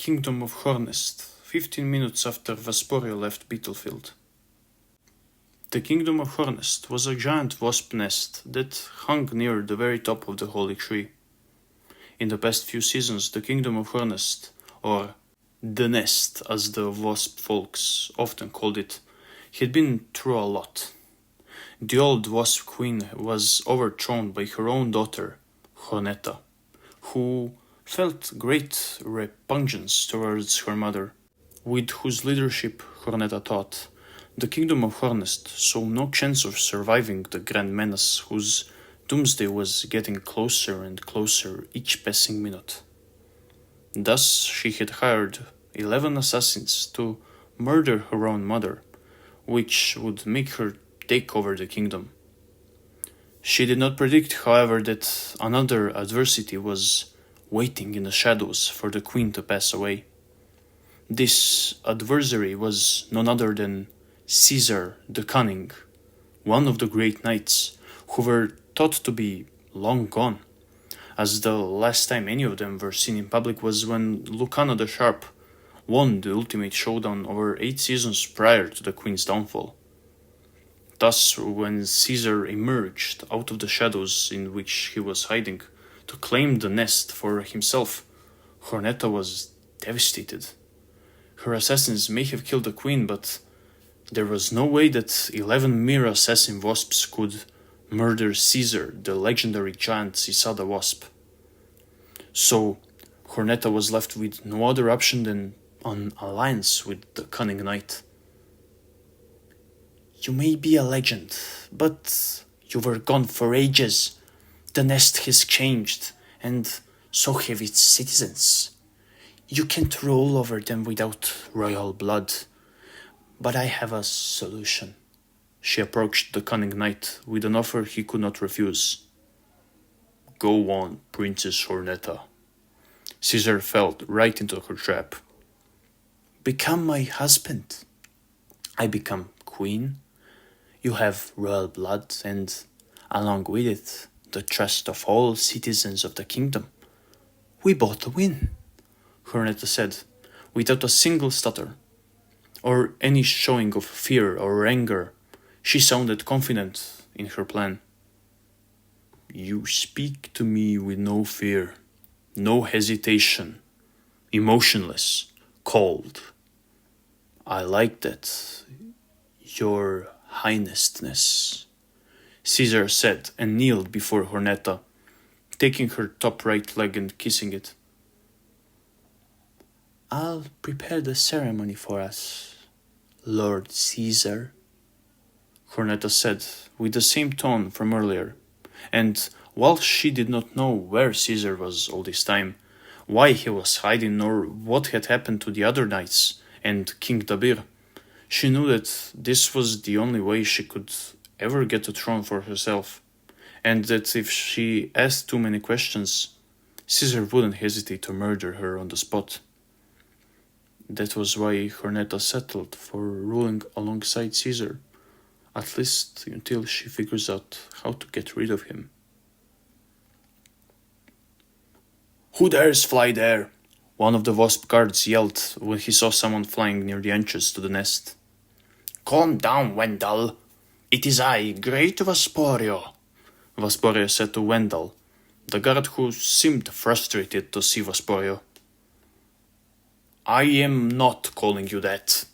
kingdom of Hornest, 15 minutes after Vesporio left Beetlefield. The kingdom of Hornest was a giant wasp nest that hung near the very top of the holy tree. In the past few seasons, the kingdom of Hornest, or the nest as the wasp folks often called it, had been through a lot. The old wasp queen was overthrown by her own daughter, Hornetta, who felt great repugnance towards her mother, with whose leadership Hornetta thought the kingdom of Hornest saw no chance of surviving the grand menace whose doomsday was getting closer and closer each passing minute. Thus she had hired 11 assassins to murder her own mother, which would make her take over the kingdom. She did not predict, however, that another adversity was waiting in the shadows for the queen to pass away. This adversary was none other than Caesar the Cunning, one of the great knights, who were thought to be long gone, as the last time any of them were seen in public was when Lucana the Sharp won the ultimate showdown over 8 seasons prior to the queen's downfall. Thus, when Caesar emerged out of the shadows in which he was hiding to claim the nest for himself, Hornetta was devastated. Her assassins may have killed the queen, but there was no way that 11 mere assassin wasps could murder Caesar, the legendary giant Cicada wasp. So, Hornetta was left with no other option than an alliance with the cunning knight. "You may be a legend, but you were gone for ages. The nest has changed, and so have its citizens. You can't rule over them without royal blood. But I have a solution." She approached the cunning knight with an offer he could not refuse. "Go on, Princess Hornetta." Caesar fell right into her trap. "Become my husband. I become queen. You have royal blood and, along with it, the trust of all citizens of the kingdom. We both win," Hornetta said, without a single stutter, or any showing of fear or anger. She sounded confident in her plan. "You speak to me with no fear, no hesitation, emotionless, cold. I like that, your highnessness," Caesar said and kneeled before Hornetta, taking her top right leg and kissing it. "I'll prepare the ceremony for us, Lord Caesar," Hornetta said with the same tone from earlier, and while she did not know where Caesar was all this time, why he was hiding, nor what had happened to the other knights and King Dabir, she knew that this was the only way she could ever get a throne for herself, and that if she asked too many questions, Caesar wouldn't hesitate to murder her on the spot. That was why Hornetta settled for ruling alongside Caesar, at least until she figures out how to get rid of him. "Who dares fly there?" one of the wasp guards yelled when he saw someone flying near the entrance to the nest. "Calm down, Wendell. It is I, Great Vesporio," Vesporio said to Wendell, the guard who seemed frustrated to see Vesporio. "I am not calling you that.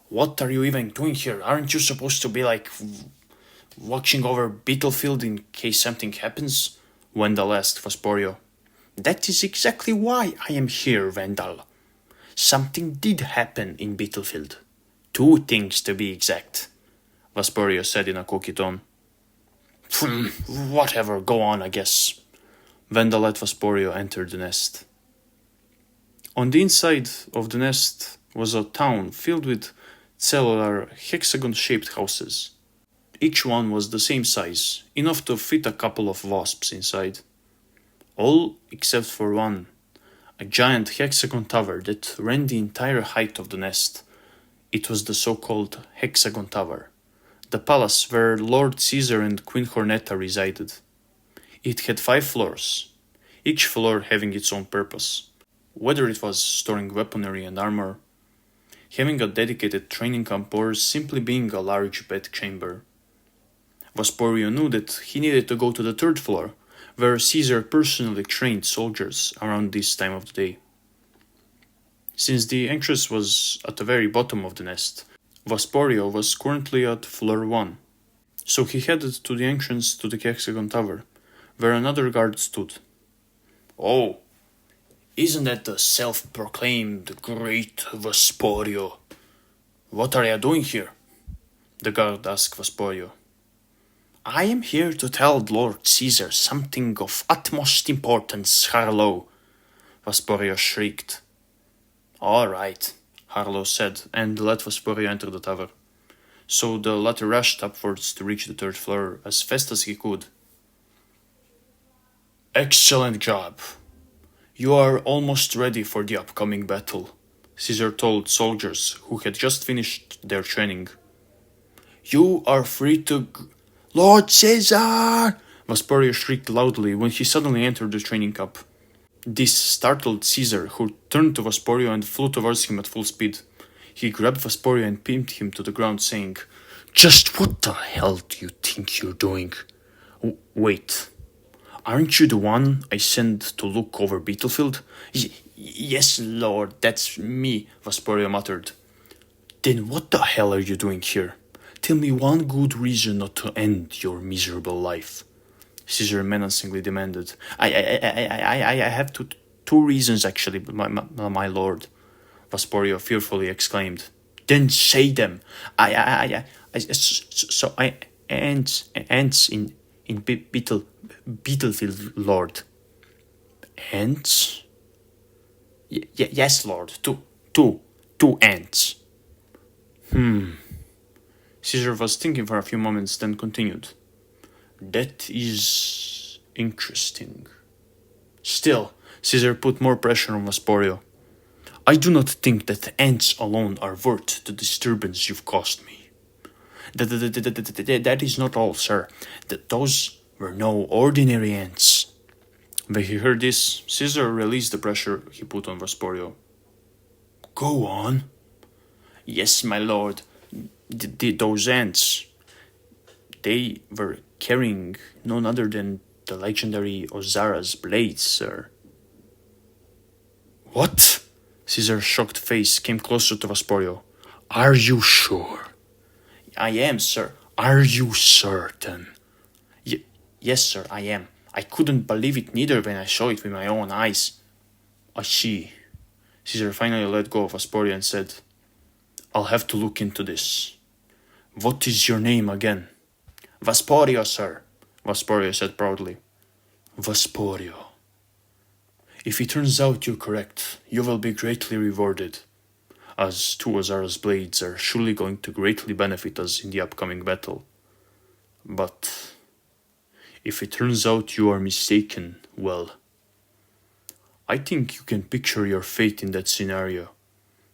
What are you even doing here? Aren't you supposed to be watching over Beetlefield in case something happens?" Wendell asked Vesporio. "That is exactly why I am here, Wendell. Something did happen in Beetlefield. 2 things to be exact," Vesporio said in a cocky tone. Whatever, go on, I guess." Wendell let Vesporio enter the nest. On the inside of the nest was a town filled with cellular hexagon-shaped houses. Each one was the same size, enough to fit a couple of wasps inside. All except for one, a giant hexagon tower that ran the entire height of the nest. It was the so-called Hexagon Tower, the palace where Lord Caesar and Queen Hornetta resided. It had 5 floors, each floor having its own purpose. whether it was storing weaponry and armor, having a dedicated training camp, or simply being a large bedchamber. Vespurio knew that he needed to go to the third floor, where Caesar personally trained soldiers around this time of the day. Since the entrance was at the very bottom of the nest, Vespurio was currently at floor 1, so he headed to the entrance to the Hexagon Tower, where another guard stood. "Oh, isn't that the self-proclaimed great Vespurio? What are you doing here?" the guard asked Vespurio. "I am here to tell Lord Caesar something of utmost importance, Harlow," Vespurio shrieked. "All right," Harlow said, and let Vespurio enter the tower. So the latter rushed upwards to reach the third floor as fast as he could. "Excellent job. You are almost ready for the upcoming battle," Caesar told soldiers who had just finished their training. "You are free to Lord Caesar!" Vespurio shrieked loudly when he suddenly entered the training camp. This startled Caesar, who turned to Vespurio and flew towards him at full speed. He grabbed Vespurio and pinned him to the ground, saying, "Just what the hell do you think you're doing? Wait, aren't you the one I sent to look over Beetlefield?" Yes, Lord, that's me," Vespurio muttered. "Then what the hell are you doing here? Tell me one good reason not to end your miserable life," Caesar menacingly demanded. I have two reasons, actually, my lord," Vespurio fearfully exclaimed. "Then say them. Ants in Beetlefield, lord." "Ants?" Yes, lord. Two ants." Caesar was thinking for a few moments, then continued. "That is interesting." Still, Caesar put more pressure on Vespurio. "I do not think that ants alone are worth the disturbance you've caused me." That is not all, sir. Those were no ordinary ants." When he heard this, Caesar released the pressure he put on Vespurio. "Go on." "Yes, my lord. Those ants, they were carrying none other than the legendary Ozara's blades, sir." "What?" Caesar's shocked face came closer to Vespurio. "Are you sure?" "I am, sir." "Are you certain?" Yes, sir, I am. I couldn't believe it neither when I saw it with my own eyes." "I see." Caesar finally let go of Vespurio and said, "I'll have to look into this. What is your name again?" "Vespurio, sir," Vespurio said proudly. "Vespurio. If it turns out you're correct, you will be greatly rewarded, as two Ozara's blades are surely going to greatly benefit us in the upcoming battle. But if it turns out you are mistaken, well, I think you can picture your fate in that scenario,"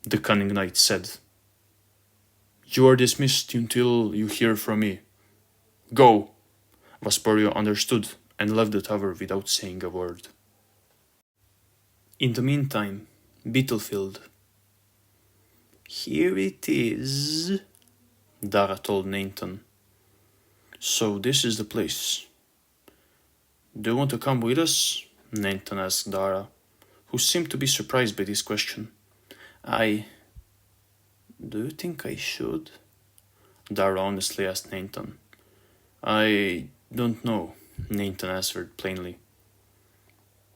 the cunning knight said. "You are dismissed until you hear from me. Go." Vespurio understood and left the tower without saying a word. In the meantime, Beetlefield. "Here it is," Dara told Nathan. "So this is the place. Do you want to come with us?" Nathan asked Dara, who seemed to be surprised by this question. "Do you think I should?" Dara honestly asked Nathan. "I don't know," Nathan answered plainly.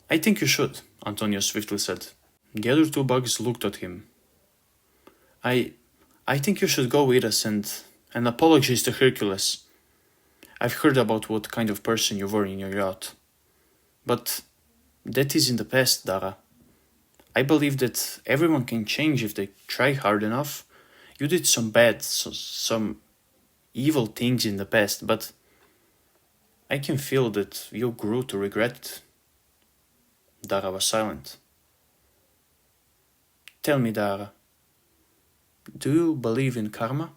"I think you should," Antonio swiftly said. The other two bugs looked at him. I think you should go with us and apologize to Hercules. I've heard about what kind of person you were in your yacht. But that is in the past, Dara. I believe that everyone can change if they try hard enough. You did some some evil things in the past, but I can feel that you grew to regret it." Dara was silent. "Tell me, Dara, do you believe in karma?"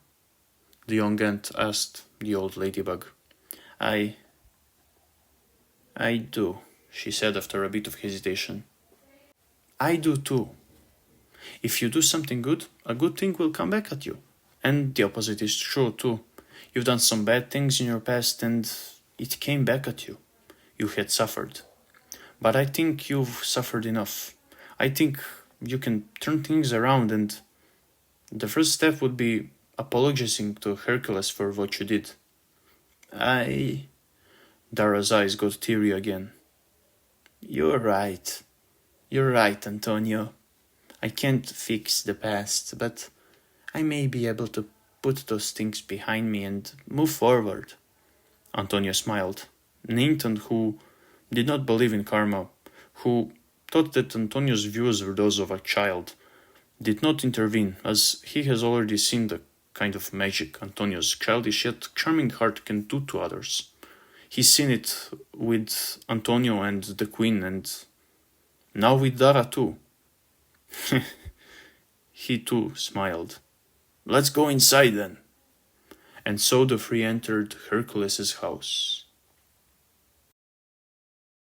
the young ant asked the old ladybug. I do," she said after a bit of hesitation. I do too. If you do something good, a good thing will come back at you. And the opposite is true too. You've done some bad things in your past and it came back at you. You had suffered. But I think you've suffered enough. I think you can turn things around, and the first step would be apologizing to Hercules for what you did. Dara's eyes got teary again. You're right. You're right, Antonio. I can't fix the past, but I may be able to put those things behind me and move forward. Antonio smiled. Nathan, who did not believe in karma, who thought that Antonio's views were those of a child, did not intervene, as he has already seen the kind of magic Antonio's childish yet charming heart can do to others. He's seen it with Antonio and the Queen, and now with Dara too. He too smiled. Let's go inside then. And so the three entered Hercules' house.